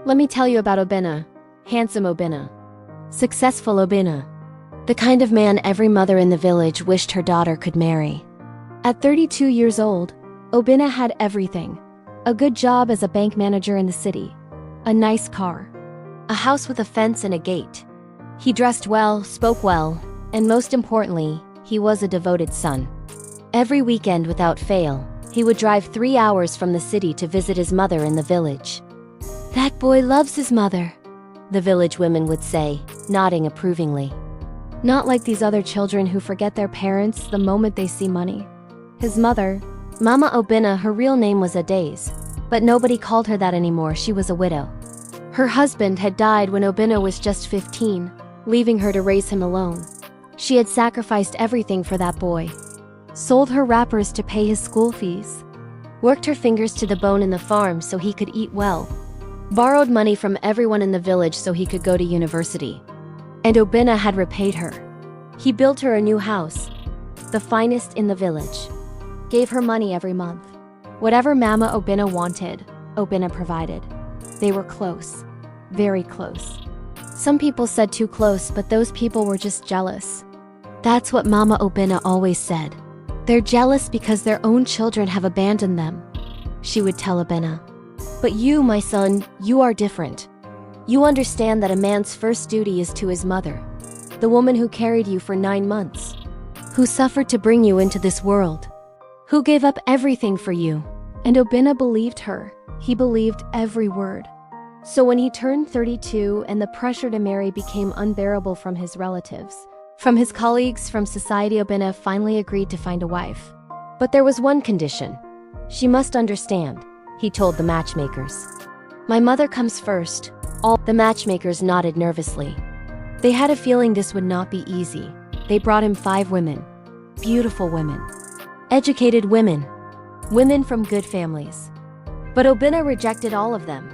Let me tell you about Obinna. Handsome Obinna. Successful Obinna. The kind of man every mother in the village wished her daughter could marry. At 32 years old, Obinna had everything. A good job as a bank manager in the city. A nice car. A house with a fence and a gate. He dressed well, spoke well, and most importantly, he was a devoted son. Every weekend without fail, he would drive 3 hours from the city to visit his mother in the village. "That boy loves his mother," the village women would say, nodding approvingly. Not like these other children who forget their parents the moment they see money. His mother, Mama Obinna, her real name was Adaze, but nobody called her that anymore. She was a widow. Her husband had died when Obinna was just 15, leaving her to raise him alone. She had sacrificed everything for that boy. Sold her wrappers to pay his school fees. Worked her fingers to the bone in the farm so he could eat well. Borrowed money from everyone in the village so he could go to university. And Obinna had repaid her. He built her a new house, the finest in the village. Gave her money every month. Whatever Mama Obinna wanted, Obinna provided. They were close. Very close. Some people said too close, but those people were just jealous. That's what Mama Obinna always said. They're jealous because their own children have abandoned them, she would tell Obinna. But you, my son, you are different. You understand that a man's first duty is to his mother, the woman who carried you for 9 months, who suffered to bring you into this world, who gave up everything for you. And Obinna believed her. He believed every word. So when he turned 32 and the pressure to marry became unbearable from his relatives, from his colleagues, from society, Obinna finally agreed to find a wife. But there was one condition. She must understand, he told the matchmakers. My mother comes first. All the matchmakers nodded nervously. They had a feeling this would not be easy. They brought him 5 women. Beautiful women. Educated women. Women from good families. But Obinna rejected all of them.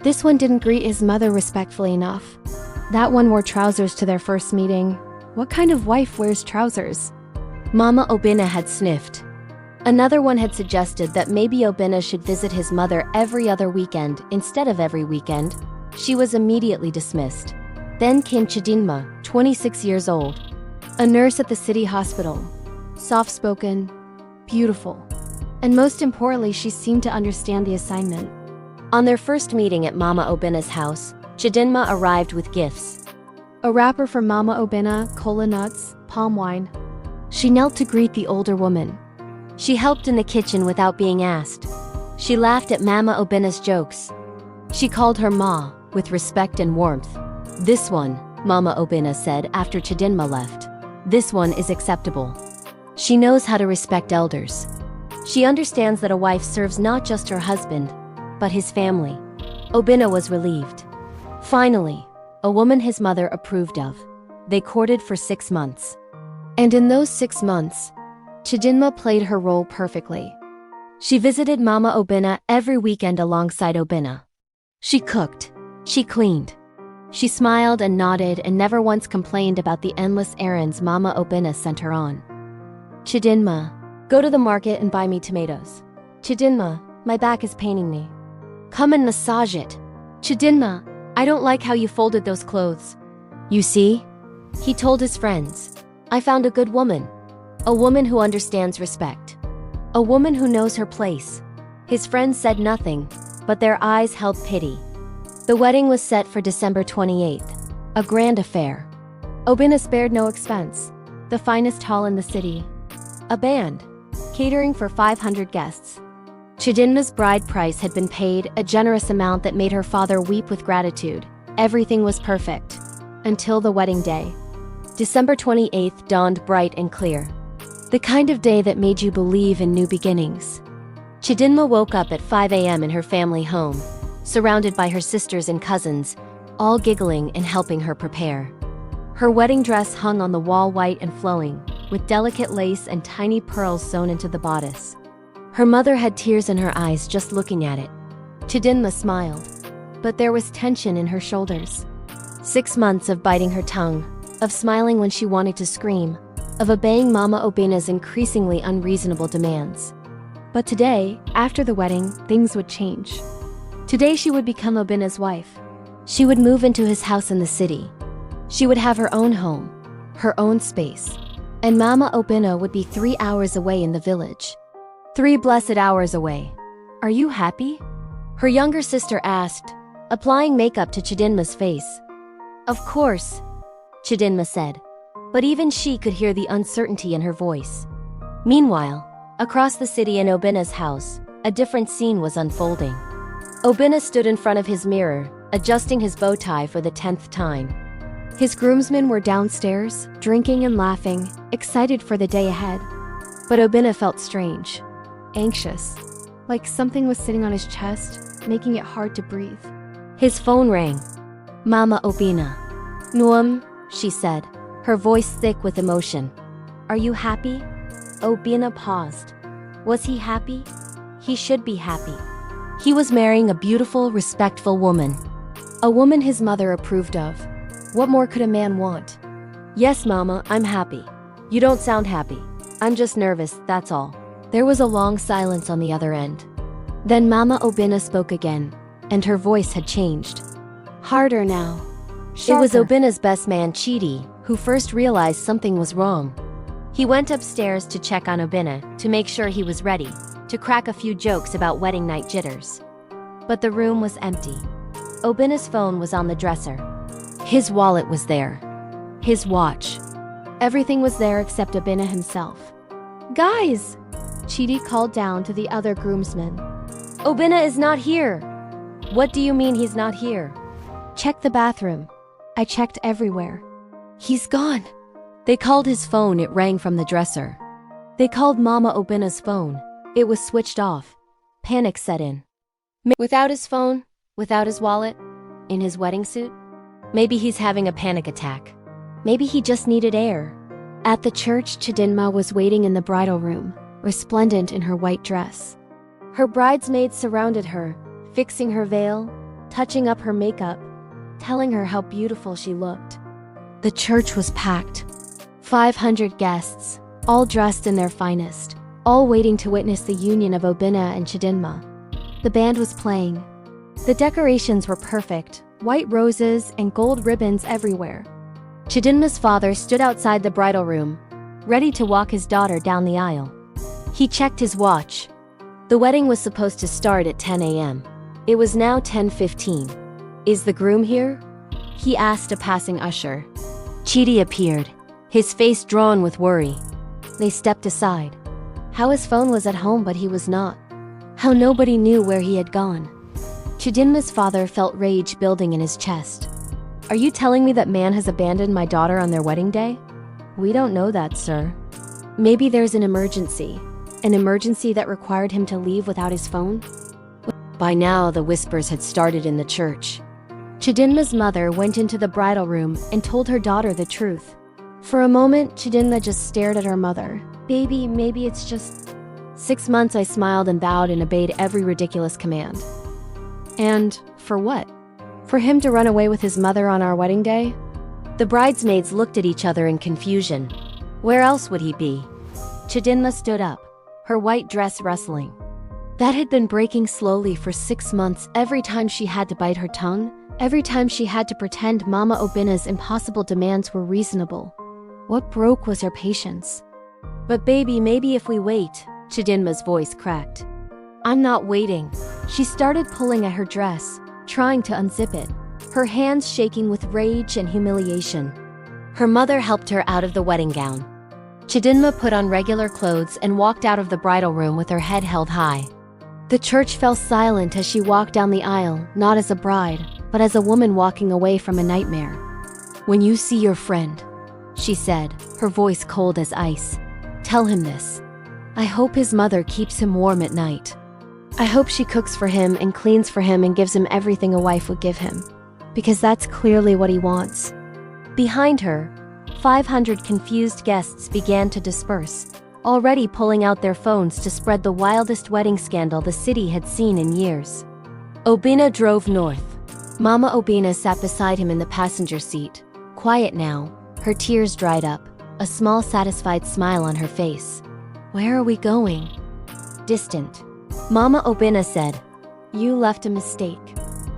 This one didn't greet his mother respectfully enough. That one wore trousers to their first meeting. What kind of wife wears trousers? Mama Obinna had sniffed. Another one had suggested that maybe Obinna should visit his mother every other weekend instead of every weekend. She was immediately dismissed. Then came Chidinma, 26 years old. A nurse at the city hospital. Soft-spoken, beautiful. And most importantly, she seemed to understand the assignment. On their first meeting at Mama Obinna's house, Chidinma arrived with gifts. A wrapper for Mama Obinna, cola nuts, palm wine. She knelt to greet the older woman. She helped in the kitchen without being asked. She laughed at Mama Obinna's jokes. She called her Ma, with respect and warmth. This one, Mama Obinna said after Chidinma left. This one is acceptable. She knows how to respect elders. She understands that a wife serves not just her husband, but his family. Obinna was relieved. Finally, a woman his mother approved of. They courted for 6 months. And in those 6 months, Chidinma played her role perfectly. She visited Mama Obinna every weekend alongside Obinna. She cooked. She cleaned. She smiled and nodded and never once complained about the endless errands Mama Obinna sent her on. Chidinma, go to the market and buy me tomatoes. Chidinma, my back is paining me. Come and massage it. Chidinma, I don't like how you folded those clothes. You see? He told his friends. I found a good woman. A woman who understands respect. A woman who knows her place. His friends said nothing, but their eyes held pity. The wedding was set for December 28th. A grand affair. Obinna spared no expense. The finest hall in the city. A band. Catering for 500 guests. Chidinma's bride price had been paid, a generous amount that made her father weep with gratitude. Everything was perfect. Until the wedding day. December 28th dawned bright and clear. The kind of day that made you believe in new beginnings. Chidinma woke up at 5 a.m. in her family home, surrounded by her sisters and cousins, all giggling and helping her prepare. Her wedding dress hung on the wall, white and flowing, with delicate lace and tiny pearls sewn into the bodice. Her mother had tears in her eyes just looking at it. Chidinma smiled, but there was tension in her shoulders. 6 months of biting her tongue, of smiling when she wanted to scream, of obeying Mama Obinna's increasingly unreasonable demands. But today, after the wedding, things would change. Today she would become Obina's wife. She would move into his house in the city. She would have her own home, her own space. And Mama Obina would be 3 hours away in the village. 3 blessed hours away. Are you happy? Her younger sister asked, applying makeup to Chidinma's face. Of course, Chidinma said, but even she could hear the uncertainty in her voice. Meanwhile, across the city in Obina's house, a different scene was unfolding. Obina stood in front of his mirror, adjusting his bow tie for the 10th time. His groomsmen were downstairs, drinking and laughing, excited for the day ahead. But Obina felt strange, anxious, like something was sitting on his chest, making it hard to breathe. His phone rang. Mama Obina. Nuam, she said, her voice thick with emotion. Are you happy? Obina paused. Was he happy? He should be happy. He was marrying a beautiful, respectful woman. A woman his mother approved of. What more could a man want? Yes, Mama, I'm happy. You don't sound happy. I'm just nervous, that's all. There was a long silence on the other end. Then Mama Obina spoke again, and her voice had changed. Harder now. Sharper. It was Obina's best man, Chidi, who first realized something was wrong. He went upstairs to check on Obina, to make sure he was ready, to crack a few jokes about wedding night jitters. But the room was empty. Obina's phone was on the dresser. His wallet was there. His watch. Everything was there except Obina himself. Guys! Chidi called down to the other groomsmen. Obina is not here! What do you mean he's not here? Check the bathroom. I checked everywhere. He's gone. They called his phone, it rang from the dresser. They called Mama Obina's phone. It was switched off. Panic set in. Without his phone, without his wallet, in his wedding suit? Maybe he's having a panic attack. Maybe he just needed air. At the church, Chidinma was waiting in the bridal room, resplendent in her white dress. Her bridesmaids surrounded her, fixing her veil, touching up her makeup, telling her how beautiful she looked. The church was packed. 500 guests, all dressed in their finest, all waiting to witness the union of Obina and Chidinma. The band was playing. The decorations were perfect, white roses and gold ribbons everywhere. Chidinma's father stood outside the bridal room, ready to walk his daughter down the aisle. He checked his watch. The wedding was supposed to start at 10 a.m. It was now 10:15. Is the groom here? He asked a passing usher. Chidi appeared, his face drawn with worry. They stepped aside. How his phone was at home but he was not. How nobody knew where he had gone. Chidinma's father felt rage building in his chest. Are you telling me that man has abandoned my daughter on their wedding day? We don't know that, sir. Maybe there's an emergency that required him to leave without his phone? By now, the whispers had started in the church. Chidinma's mother went into the bridal room and told her daughter the truth. For a moment, Chidinma just stared at her mother. Baby, maybe it's just... 6 months I smiled and bowed and obeyed every ridiculous command. And for what? For him to run away with his mother on our wedding day? The bridesmaids looked at each other in confusion. Where else would he be? Chidinma stood up, her white dress rustling. That had been breaking slowly for 6 months. Every time she had to bite her tongue, every time she had to pretend Mama Obina's impossible demands were reasonable. What broke was her patience. But baby, maybe if we wait, Chidinma's voice cracked. I'm not waiting. She started pulling at her dress, trying to unzip it, her hands shaking with rage and humiliation. Her mother helped her out of the wedding gown. Chidinma put on regular clothes and walked out of the bridal room with her head held high. The church fell silent as she walked down the aisle, not as a bride, but as a woman walking away from a nightmare. When you see your friend, she said, her voice cold as ice, tell him this. I hope his mother keeps him warm at night. I hope she cooks for him and cleans for him and gives him everything a wife would give him. Because that's clearly what he wants. Behind her, 500 confused guests began to disperse, already pulling out their phones to spread the wildest wedding scandal the city had seen in years. Obina drove north. Mama Obina sat beside him in the passenger seat, quiet now, her tears dried up, a small satisfied smile on her face. Where are we going? Distant. Mama Obina said, You left a mistake.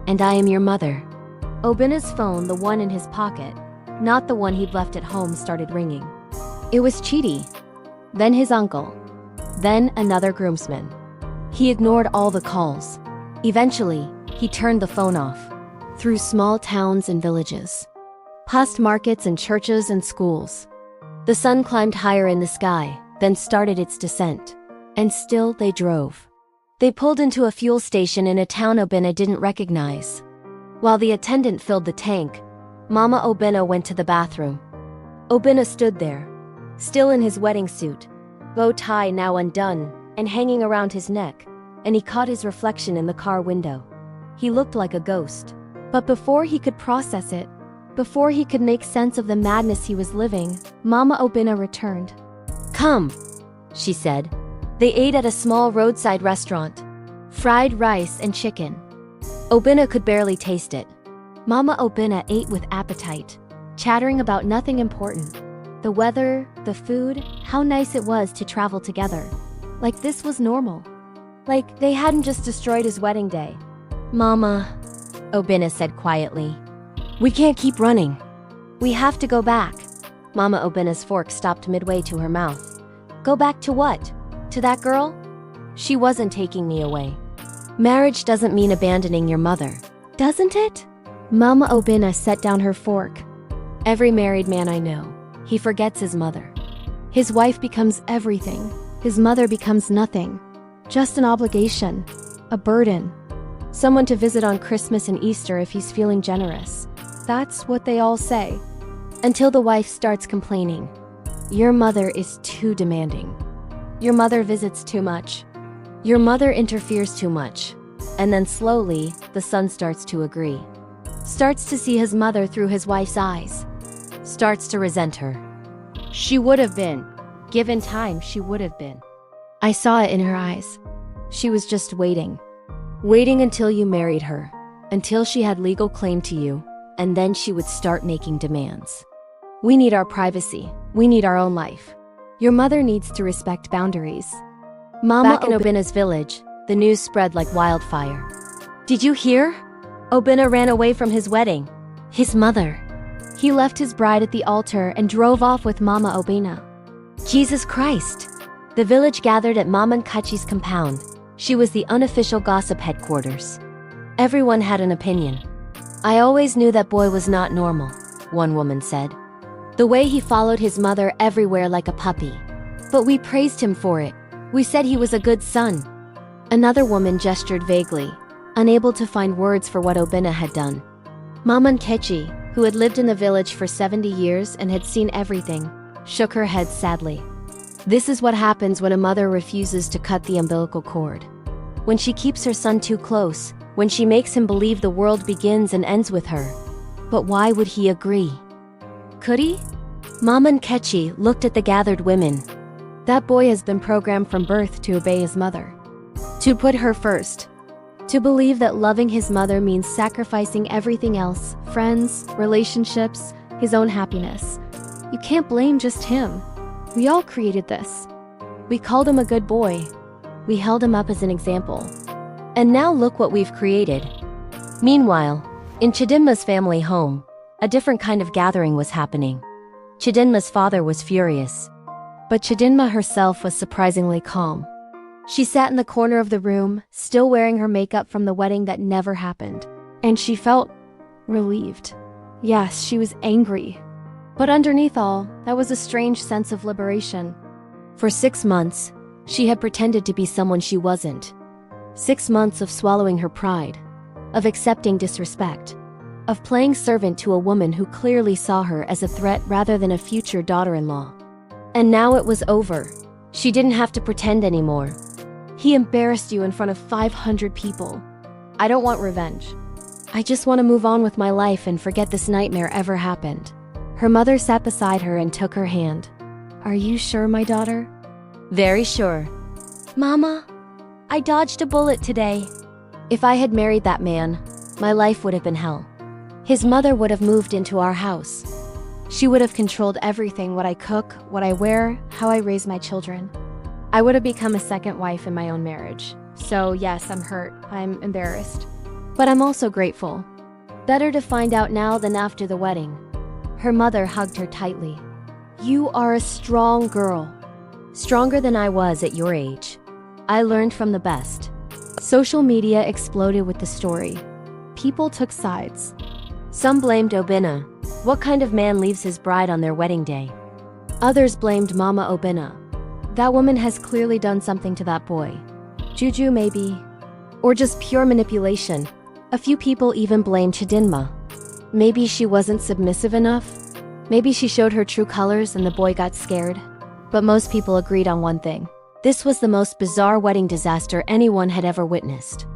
And I am your mother. Obina's phone, the one in his pocket, not the one he'd left at home, started ringing. It was Chidi. Then his uncle. Then another groomsman. He ignored all the calls. Eventually, he turned the phone off. Through small towns and villages. Past markets and churches and schools. The sun climbed higher in the sky, then started its descent. And still they drove. They pulled into a fuel station in a town Obina didn't recognize. While the attendant filled the tank, Mama Obina went to the bathroom. Obina stood there, still in his wedding suit, bow tie now undone and hanging around his neck, and he caught his reflection in the car window. He looked like a ghost. But before he could process it, before he could make sense of the madness he was living, Mama Obina returned. "Come," she said. They ate at a small roadside restaurant. Fried rice and chicken. Obina could barely taste it. Mama Obina ate with appetite, chattering about nothing important. The weather, the food, how nice it was to travel together. Like this was normal. Like they hadn't just destroyed his wedding day. "Mama," Obina said quietly. "We can't keep running. We have to go back." Mama Obina's fork stopped midway to her mouth. "Go back to what? To that girl? She wasn't taking me away. Marriage doesn't mean abandoning your mother, doesn't it?" Mama Obina set down her fork. "Every married man I know, he forgets his mother. His wife becomes everything. His mother becomes nothing. Just an obligation, a burden. Someone to visit on Christmas and Easter if he's feeling generous. That's what they all say. Until the wife starts complaining. Your mother is too demanding. Your mother visits too much. Your mother interferes too much." And then slowly, the son starts to agree. Starts to see his mother through his wife's eyes. Starts to resent her. She would have been. Given time, she would have been. I saw it in her eyes. She was just waiting. Waiting until you married her. Until she had legal claim to you. And then she would start making demands. We need our privacy. We need our own life. Your mother needs to respect boundaries. Back in Obina's village, the news spread like wildfire. "Did you hear? Obina ran away from his wedding. His mother. He left his bride at the altar and drove off with Mama Obina. Jesus Christ." The village gathered at Mama Nkachi's compound. She was the unofficial gossip headquarters. Everyone had an opinion. "I always knew that boy was not normal," one woman said. "The way he followed his mother everywhere like a puppy. But we praised him for it. We said he was a good son." Another woman gestured vaguely, unable to find words for what Obina had done. Mama Nkechi, who had lived in the village for 70 years and had seen everything, shook her head sadly. This is what happens when a mother refuses to cut the umbilical cord. When she keeps her son too close, when she makes him believe the world begins and ends with her. But why would he agree? Could he? Mama Nkechi looked at the gathered women. That boy has been programmed from birth to obey his mother. To put her first. To believe that loving his mother means sacrificing everything else, friends, relationships, his own happiness. You can't blame just him. We all created this. We called him a good boy. We held him up as an example. And now look what we've created. Meanwhile, in Chidinma's family home, a different kind of gathering was happening. Chidinma's father was furious. But Chidinma herself was surprisingly calm. She sat in the corner of the room, still wearing her makeup from the wedding that never happened. And she felt relieved. Yes, she was angry. But underneath all, that was a strange sense of liberation. For 6 months, she had pretended to be someone she wasn't. 6 months of swallowing her pride, of accepting disrespect, of playing servant to a woman who clearly saw her as a threat rather than a future daughter-in-law. And now it was over. She didn't have to pretend anymore. He embarrassed you in front of 500 people. I don't want revenge. I just want to move on with my life and forget this nightmare ever happened. Her mother sat beside her and took her hand. Are you sure, my daughter? Very sure. Mama, I dodged a bullet today. If I had married that man, my life would have been hell. His mother would have moved into our house. She would have controlled everything, what I cook, what I wear, how I raise my children. I would have become a second wife in my own marriage. So yes, I'm hurt. I'm embarrassed. But I'm also grateful. Better to find out now than after the wedding. Her mother hugged her tightly. You are a strong girl. Stronger than I was at your age. I learned from the best. Social media exploded with the story. People took sides. Some blamed Obinna. What kind of man leaves his bride on their wedding day? Others blamed Mama Obinna. That woman has clearly done something to that boy. Juju maybe. Or just pure manipulation. A few people even blamed Chidinma. Maybe she wasn't submissive enough? Maybe she showed her true colors and the boy got scared? But most people agreed on one thing. This was the most bizarre wedding disaster anyone had ever witnessed.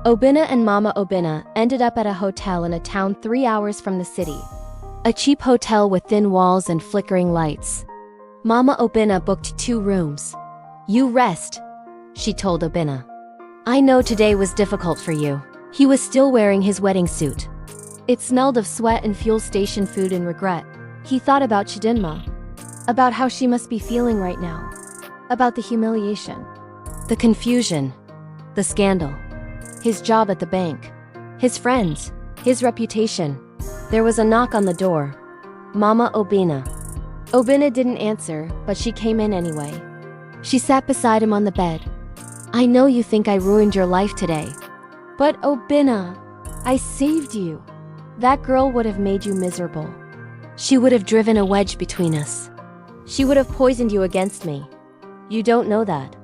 Obinna and Mama Obinna ended up at a hotel in a town 3 hours from the city. A cheap hotel with thin walls and flickering lights. Mama Obinna booked 2 rooms. You rest, she told Obinna. I know today was difficult for you. He was still wearing his wedding suit. It smelled of sweat and fuel station food and regret. He thought about Chidinma. About how she must be feeling right now. About the humiliation. The confusion. The scandal. His job at the bank. His friends. His reputation. There was a knock on the door. Mama Obinna. Obinna didn't answer, but she came in anyway. She sat beside him on the bed. I know you think I ruined your life today. But Obinna, I saved you. That girl would have made you miserable. She would have driven a wedge between us. She would have poisoned you against me. You don't know that.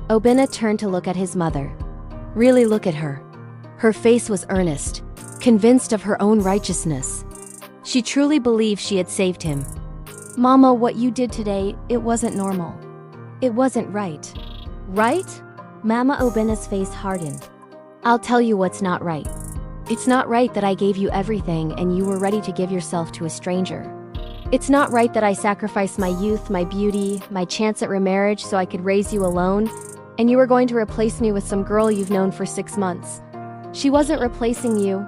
Obinna turned to look at his mother. Really look at her. Her face was earnest, convinced of her own righteousness. She truly believed she had saved him. Mama, what you did today, it wasn't normal. It wasn't right. Right? Mama Obinna's face hardened. I'll tell you what's not right. It's not right that I gave you everything and you were ready to give yourself to a stranger. It's not right that I sacrificed my youth, my beauty, my chance at remarriage so I could raise you alone, and you were going to replace me with some girl you've known for 6 months. She wasn't replacing you.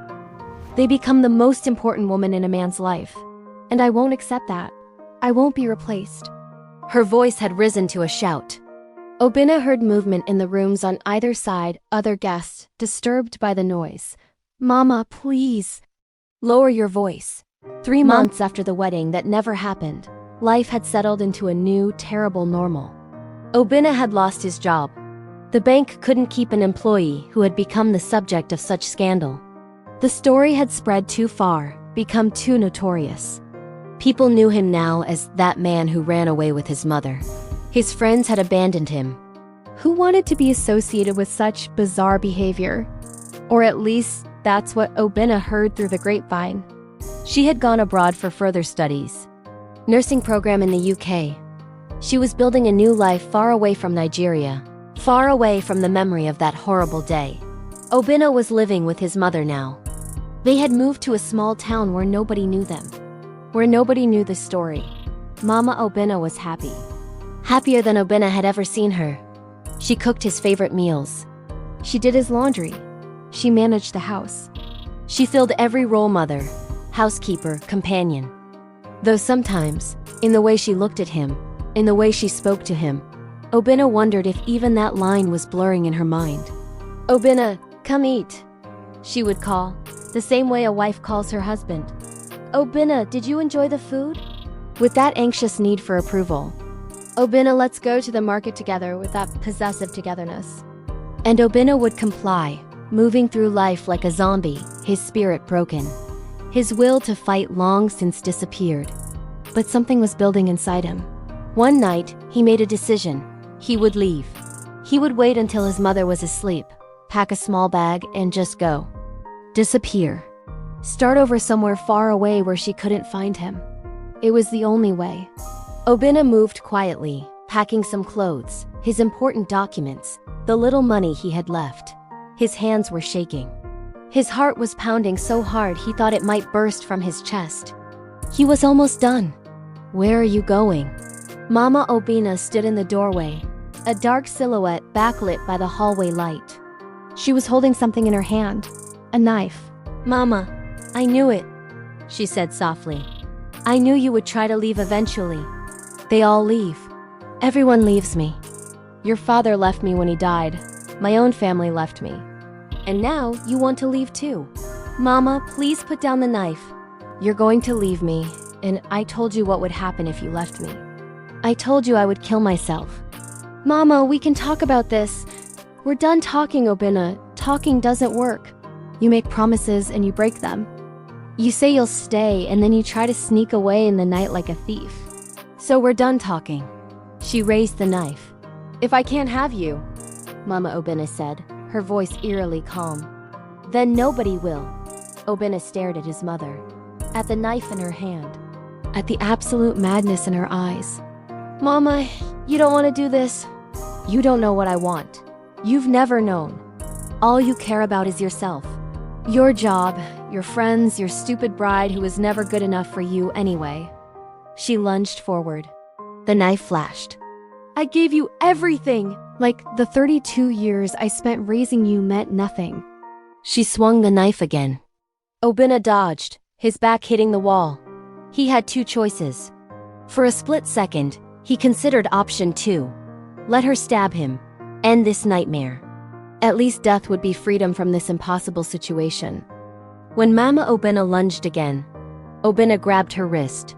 They become the most important woman in a man's life. And I won't accept that. I won't be replaced. Her voice had risen to a shout. Obinna heard movement in the rooms on either side, other guests, disturbed by the noise. Mama, please. Lower your voice. 3 months after the wedding that never happened, life had settled into a new, terrible normal. Obinna had lost his job. The bank couldn't keep an employee who had become the subject of such scandal. The story had spread too far, become too notorious. People knew him now as that man who ran away with his mother. His friends had abandoned him. Who wanted to be associated with such bizarre behavior? Or at least, that's what Obinna heard through the grapevine. She had gone abroad for further studies. Nursing program in the UK. She was building a new life far away from Nigeria. Far away from the memory of that horrible day. Obinna was living with his mother now. They had moved to a small town where nobody knew them. Where nobody knew the story. Mama Obinna was happy. Happier than Obinna had ever seen her. She cooked his favorite meals. She did his laundry. She managed the house. She filled every role: mother, housekeeper, companion. Though sometimes, in the way she looked at him, in the way she spoke to him, Obinna wondered if even that line was blurring in her mind. Obinna, come eat, she would call, the same way a wife calls her husband. Obinna, did you enjoy the food? With that anxious need for approval. Obinna, let's go to the market together, with that possessive togetherness. And Obinna would comply, moving through life like a zombie, his spirit broken. His will to fight long since disappeared. But something was building inside him. One night, he made a decision. He would leave. He would wait until his mother was asleep, pack a small bag, and just go. Disappear. Start over somewhere far away where she couldn't find him. It was the only way. Obinna moved quietly, packing some clothes, his important documents, the little money he had left. His hands were shaking. His heart was pounding so hard he thought it might burst from his chest. He was almost done. Where are you going? Mama Obinna stood in the doorway, a dark silhouette backlit by the hallway light. She was holding something in her hand, a knife. Mama, I knew it, she said softly. I knew you would try to leave eventually. They all leave. Everyone leaves me. Your father left me when he died. My own family left me. And now you want to leave too. Mama, please put down the knife. You're going to leave me, and I told you what would happen if you left me. I told you I would kill myself. Mama, we can talk about this. We're done talking, Obinna. Talking doesn't work. You make promises and you break them. You say you'll stay, and then you try to sneak away in the night like a thief. So we're done talking. She raised the knife. If I can't have you, Mama Obinna said, her voice eerily calm, then nobody will. Obinna stared at his mother, at the knife in her hand, at the absolute madness in her eyes. Mama, you don't want to do this. You don't know what I want. You've never known. All you care about is yourself. Your job, your friends, your stupid bride who was never good enough for you anyway. She lunged forward. The knife flashed. I gave you everything. Like the 32 years I spent raising you meant nothing. She swung the knife again. Obinna dodged, his back hitting the wall. He had two choices. For a split second, he considered option 2. Let her stab him. End this nightmare. At least death would be freedom from this impossible situation. When Mama Obinna lunged again, Obinna grabbed her wrist.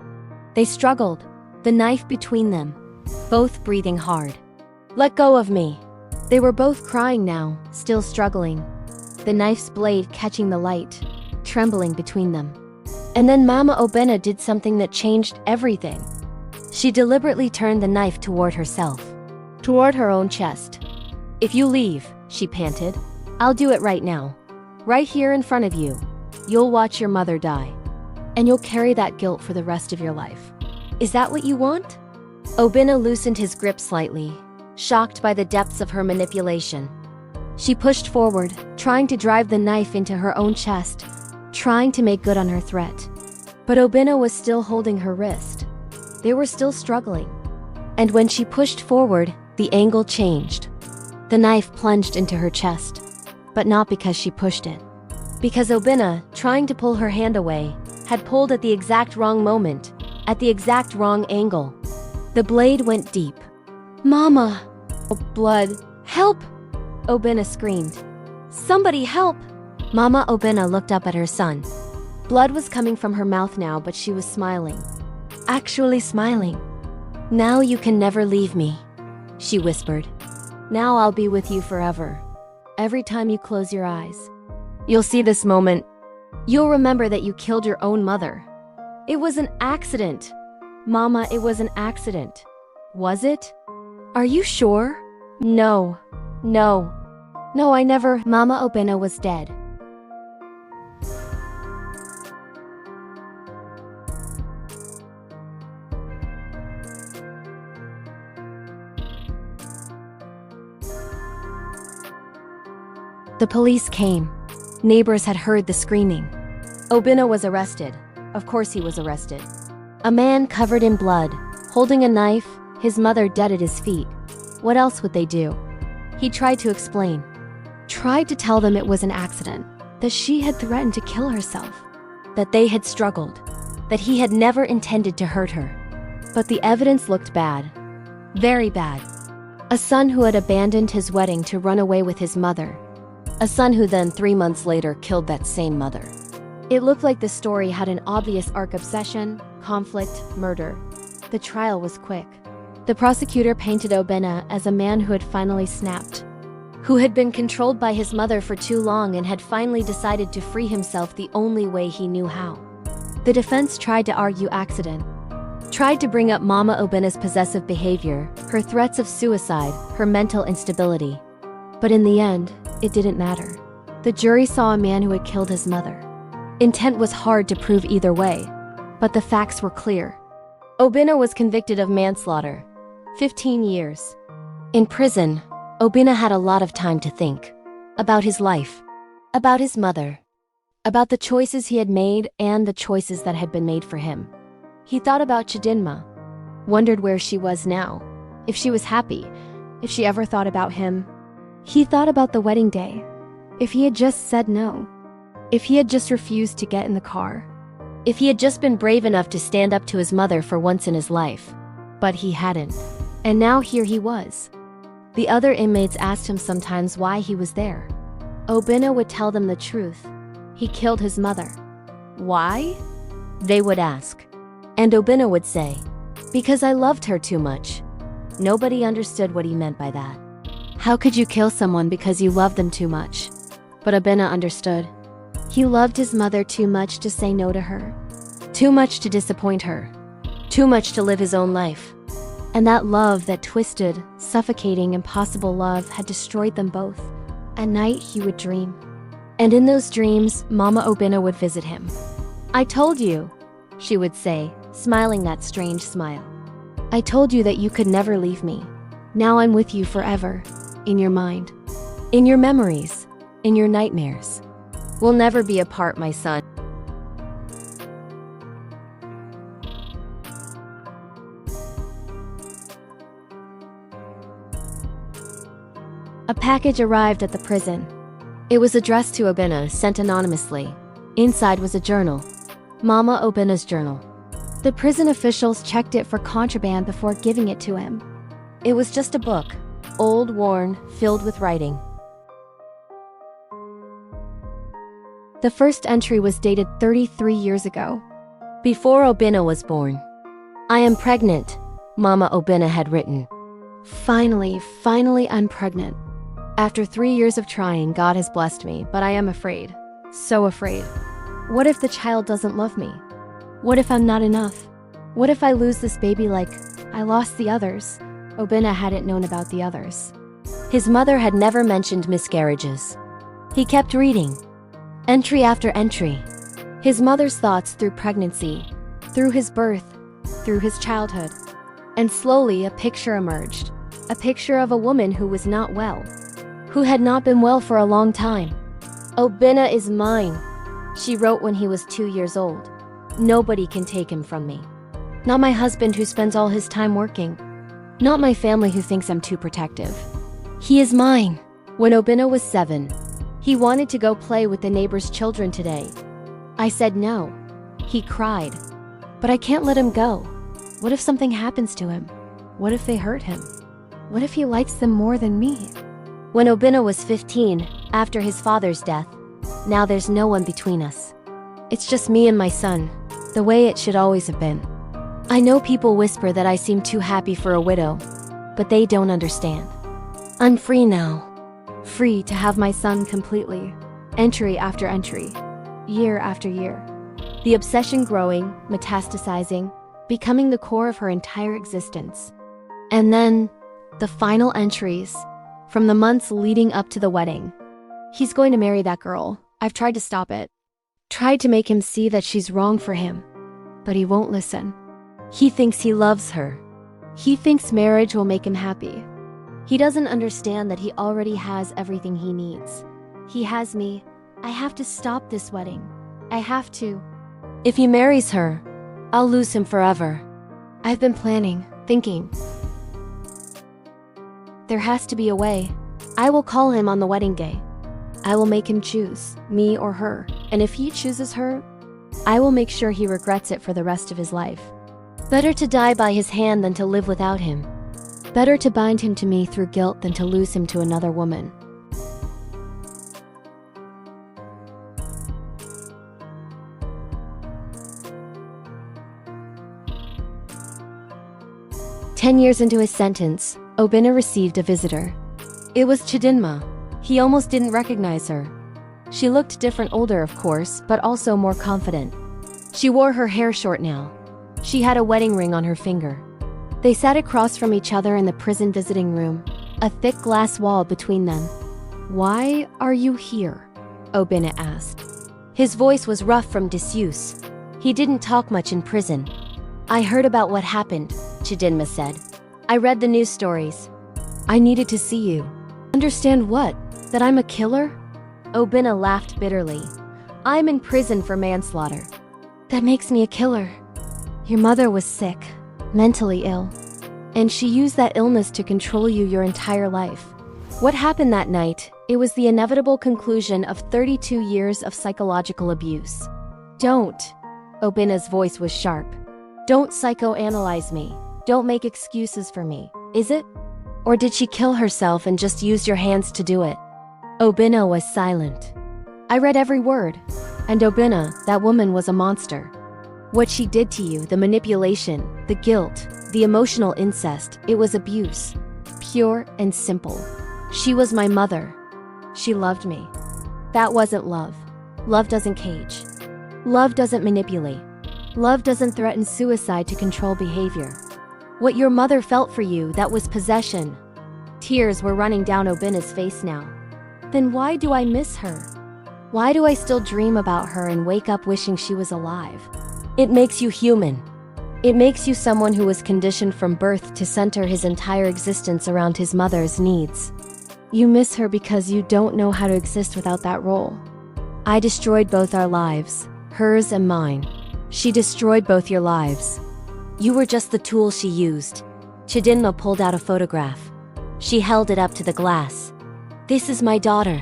They struggled, the knife between them, both breathing hard. Let go of me. They were both crying now, still struggling. The knife's blade catching the light, trembling between them. And then Mama Obinna did something that changed everything. She deliberately turned the knife toward herself, toward her own chest. If you leave, she panted, I'll do it right now. Right here in front of you. You'll watch your mother die. And you'll carry that guilt for the rest of your life. Is that what you want? Obinna loosened his grip slightly, shocked by the depths of her manipulation. She pushed forward, trying to drive the knife into her own chest, trying to make good on her threat. But Obinna was still holding her wrist. They were still struggling. And when she pushed forward, the angle changed. The knife plunged into her chest, but not because she pushed it. Because Obinna, trying to pull her hand away, had pulled at the exact wrong moment, at the exact wrong angle. The blade went deep. Mama! Oh, blood! Help! Obinna screamed. Somebody help! Mama Obinna looked up at her son. Blood was coming from her mouth now, but she was smiling. Actually smiling. Now you can never leave me, she whispered. Now I'll be with you forever. Every time you close your eyes, you'll see this moment. You'll remember that you killed your own mother. It was an accident. Mama, it was an accident. Was it? Are you sure? No. No. No, I never. Mama Obinna was dead. The police came. Neighbors had heard the screaming. Obinna was arrested. Of course he was arrested. A man covered in blood, holding a knife, his mother dead at his feet. What else would they do? He tried to explain. Tried to tell them it was an accident, that she had threatened to kill herself, that they had struggled, that he had never intended to hurt her. But the evidence looked bad. Very bad. A son who had abandoned his wedding to run away with his mother. A son who then 3 months later killed that same mother. It looked like the story had an obvious arc: obsession, conflict, murder. The trial was quick. The prosecutor painted Obinna as a man who had finally snapped, who had been controlled by his mother for too long and had finally decided to free himself the only way he knew how. The defense tried to argue accident, tried to bring up Mama Obinna's possessive behavior, her threats of suicide, her mental instability. But in the end, it didn't matter. The jury saw a man who had killed his mother. Intent was hard to prove either way, but the facts were clear. Obinna was convicted of manslaughter. 15 years. In prison, Obinna had a lot of time to think. About his life. About his mother. About the choices he had made and the choices that had been made for him. He thought about Chidinma. Wondered where she was now. If she was happy. If she ever thought about him. He thought about the wedding day. If he had just said no. If he had just refused to get in the car. If he had just been brave enough to stand up to his mother for once in his life. But he hadn't. And now here he was. The other inmates asked him sometimes why he was there. Obinna would tell them the truth. He killed his mother. Why? They would ask. And Obinna would say, because I loved her too much. Nobody understood what he meant by that. How could you kill someone because you loved them too much? But Obinna understood. He loved his mother too much to say no to her. Too much to disappoint her. Too much to live his own life. And that love, that twisted, suffocating, impossible love, had destroyed them both. At night, he would dream. And in those dreams, Mama Obinna would visit him. I told you, she would say, smiling that strange smile. I told you that you could never leave me. Now I'm with you forever. In your mind. In your memories. In your nightmares. We'll never be apart, my son. A package arrived at the prison. It was addressed to Obinna, sent anonymously. Inside was a journal. Mama Obinna's journal. The prison officials checked it for contraband before giving it to him. It was just a book, old, worn, filled with writing. The first entry was dated 33 years ago. Before Obinna was born. I am pregnant, Mama Obinna had written. Finally, I'm pregnant. After 3 years of trying, God has blessed me, but I am afraid. So afraid. What if the child doesn't love me? What if I'm not enough? What if I lose this baby like I lost the others? Obinna hadn't known about the others. His mother had never mentioned miscarriages. He kept reading. Entry after entry. His mother's thoughts through pregnancy, through his birth, through his childhood. And slowly a picture emerged. A picture of a woman who was not well. Who had not been well for a long time. Obinna is mine, she wrote when he was 2 years old. Nobody can take him from me. Not my husband who spends all his time working. Not my family who thinks I'm too protective. He is mine. When Obinna was 7, he wanted to go play with the neighbor's children today. I said no. He cried. But I can't let him go. What if something happens to him? What if they hurt him? What if he likes them more than me? When Obinna was 15, after his father's death, now there's no one between us. It's just me and my son, the way it should always have been. I know people whisper that I seem too happy for a widow, but they don't understand. I'm free now. Free to have my son completely. Entry after entry. Year after year. The obsession growing, metastasizing, becoming the core of her entire existence. And then, the final entries, from the months leading up to the wedding. He's going to marry that girl. I've tried to stop it. Tried to make him see that she's wrong for him. But he won't listen. He thinks he loves her. He thinks marriage will make him happy. He doesn't understand that he already has everything he needs. He has me. I have to stop this wedding. I have to. If he marries her, I'll lose him forever. I've been planning, thinking. There has to be a way. I will call him on the wedding day. I will make him choose, me or her. And if he chooses her, I will make sure he regrets it for the rest of his life. Better to die by his hand than to live without him. Better to bind him to me through guilt than to lose him to another woman. "10 years into his sentence, Obinna received a visitor. It was Chidinma. He almost didn't recognize her. She looked different, older of course, but also more confident. She wore her hair short now. She had a wedding ring on her finger. They sat across from each other in the prison visiting room, a thick glass wall between them. "Why are you here?" Obinna asked. His voice was rough from disuse. He didn't talk much in prison. "I heard about what happened," Chidinma said. "I read the news stories. I needed to see you." "Understand what? That I'm a killer?" Obinna laughed bitterly. "I'm in prison for manslaughter." "That makes me a killer. Your mother was sick, mentally ill, and she used that illness to control you your entire life. What happened that night? It was the inevitable conclusion of 32 years of psychological abuse." "Don't." Obinna's voice was sharp. "Don't psychoanalyze me. Don't make excuses for me. Is it? Or did she kill herself and just use your hands to do it? Obinna was silent. I read every word. And Obinna, that woman was a monster. What she did to you, the manipulation, the guilt, the emotional incest, it was abuse. Pure and simple. She was my mother. She loved me. That wasn't love. Love doesn't cage. Love doesn't manipulate. Love doesn't threaten suicide to control behavior. What your mother felt for you, that was possession. Tears were running down Obinna's face now. Then why do I miss her? Why do I still dream about her and wake up wishing she was alive? It makes you human. It makes you someone who was conditioned from birth to center his entire existence around his mother's needs. You miss her because you don't know how to exist without that role. I destroyed both our lives, hers and mine. She destroyed both your lives. You were just the tool she used. Chidinma pulled out a photograph. She held it up to the glass. This is my daughter.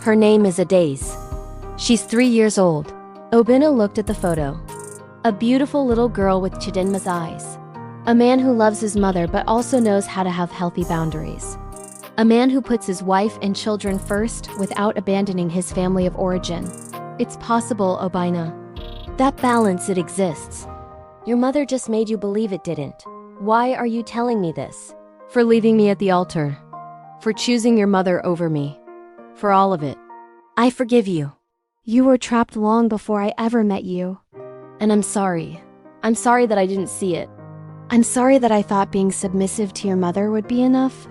Her name is Adaze. She's 3 years old. Obinna looked at the photo. A beautiful little girl with Chidinma's eyes. A man who loves his mother but also knows how to have healthy boundaries. A man who puts his wife and children first without abandoning his family of origin. It's possible, Obinna. That balance, it exists. Your mother just made you believe it didn't. Why are you telling me this? For leaving me at the altar. For choosing your mother over me. For all of it. I forgive you. You were trapped long before I ever met you. And I'm sorry. I'm sorry that I didn't see it. I'm sorry that I thought being submissive to your mother would be enough.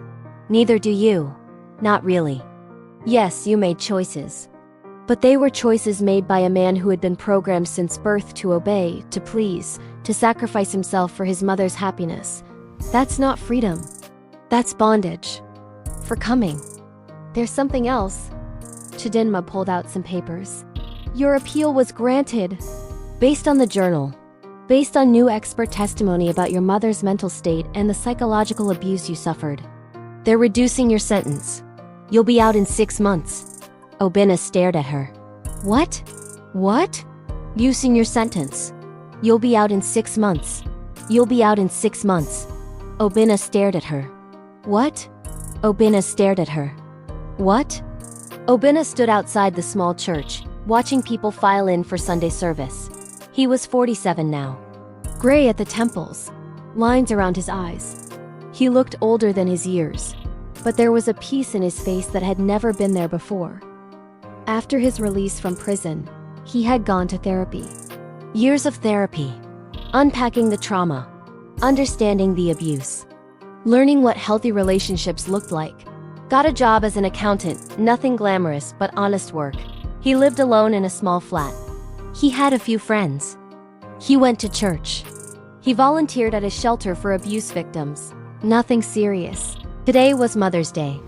Neither do you. Not really. Yes, you made choices. But they were choices made by a man who had been programmed since birth to obey, to please, to sacrifice himself for his mother's happiness. That's not freedom. That's bondage. For coming. There's something else. Chidinma pulled out some papers. Your appeal was granted. Based on the journal. Based on new expert testimony about your mother's mental state and the psychological abuse you suffered. They're reducing your sentence. You'll be out in 6 months. Obinna stared at her. What? What? Reducing your sentence. You'll be out in 6 months. You'll be out in 6 months. Obinna stared at her. What? Obinna stared at her. What? Obinna stood outside the small church, watching people file in for Sunday service. He was 47 now. Gray at the temples. Lines around his eyes. He looked older than his years. But there was a peace in his face that had never been there before. After his release from prison, he had gone to therapy. Years of therapy. Unpacking the trauma. Understanding the abuse. Learning what healthy relationships looked like. Got a job as an accountant, nothing glamorous but honest work. He lived alone in a small flat. He had a few friends. He went to church. He volunteered at a shelter for abuse victims. Nothing serious. Today was Mother's Day.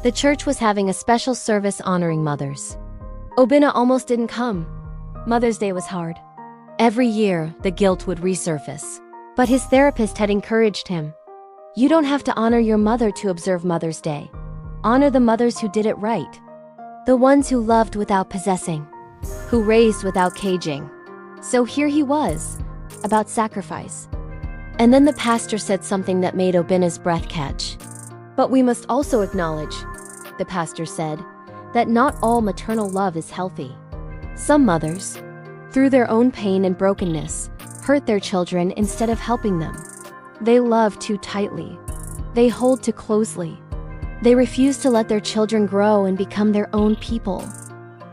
The church was having a special service honoring mothers. Obinna almost didn't come. Mother's Day was hard. Every year, the guilt would resurface. But his therapist had encouraged him. You don't have to honor your mother to observe Mother's Day. Honor the mothers who did it right. The ones who loved without possessing. Who raised without caging. So here he was, about sacrifice. And then the pastor said something that made Obinna's breath catch. But we must also acknowledge, the pastor said, that not all maternal love is healthy. Some mothers, through their own pain and brokenness, hurt their children instead of helping them. They love too tightly. They hold too closely. They refuse to let their children grow and become their own people.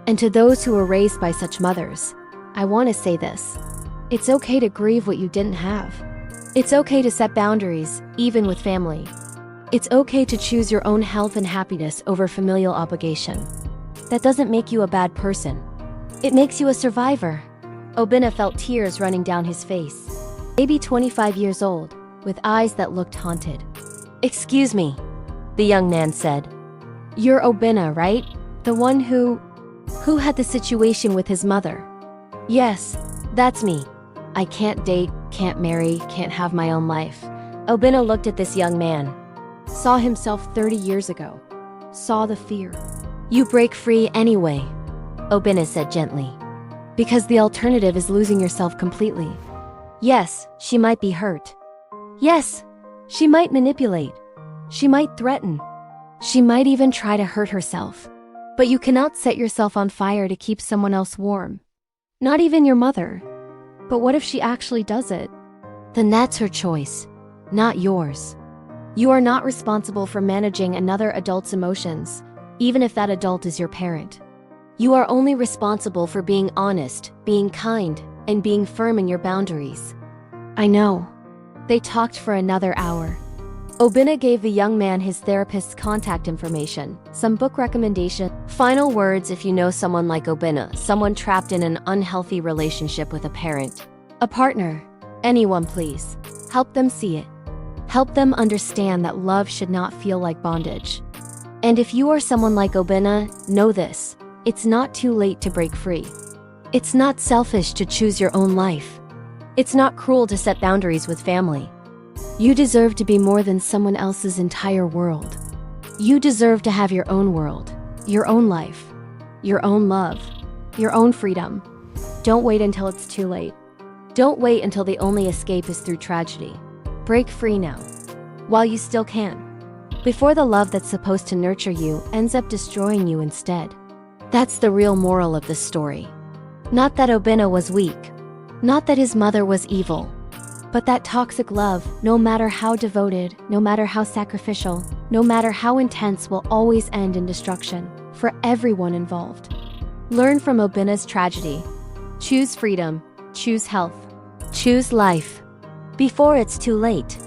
And to those who were raised by such mothers, I want to say this. It's okay to grieve what you didn't have. It's okay to set boundaries, even with family. It's okay to choose your own health and happiness over familial obligation. That doesn't make you a bad person. It makes you a survivor. Obinna felt tears running down his face. Maybe 25 years old, with eyes that looked haunted. Excuse me, the young man said. You're Obinna, right? The one who had the situation with his mother. Yes, that's me. I can't date, can't marry, can't have my own life. Obinna looked at this young man. Saw himself 30 years ago. Saw the fear. You break free anyway, Obinna said gently. Because the alternative is losing yourself completely. Yes, she might be hurt. Yes, she might manipulate. She might threaten. She might even try to hurt herself. But you cannot set yourself on fire to keep someone else warm. Not even your mother. But what if she actually does it? Then that's her choice, not yours. You are not responsible for managing another adult's emotions, even if that adult is your parent. You are only responsible for being honest, being kind, and being firm in your boundaries. I know. They talked for another hour. Obinna gave the young man his therapist's contact information, some book recommendation. Final words if you know someone like Obinna, someone trapped in an unhealthy relationship with a parent. A partner. Anyone, please. Help them see it. Help them understand that love should not feel like bondage. And if you are someone like Obinna, know this. It's not too late to break free. It's not selfish to choose your own life. It's not cruel to set boundaries with family. You deserve to be more than someone else's entire world. You deserve to have your own world, Your own life. Your own love. Your own freedom. Don't wait until it's too late. Don't wait until the only escape is through tragedy. Break free now, while you still can, before the love that's supposed to nurture you ends up destroying you instead. That's the real moral of this story. Not that Obinna was weak. Not that his mother was evil. But that toxic love, no matter how devoted, no matter how sacrificial, no matter how intense, will always end in destruction for everyone involved. Learn from Obinna's tragedy. Choose freedom. Choose health. Choose life. Before it's too late.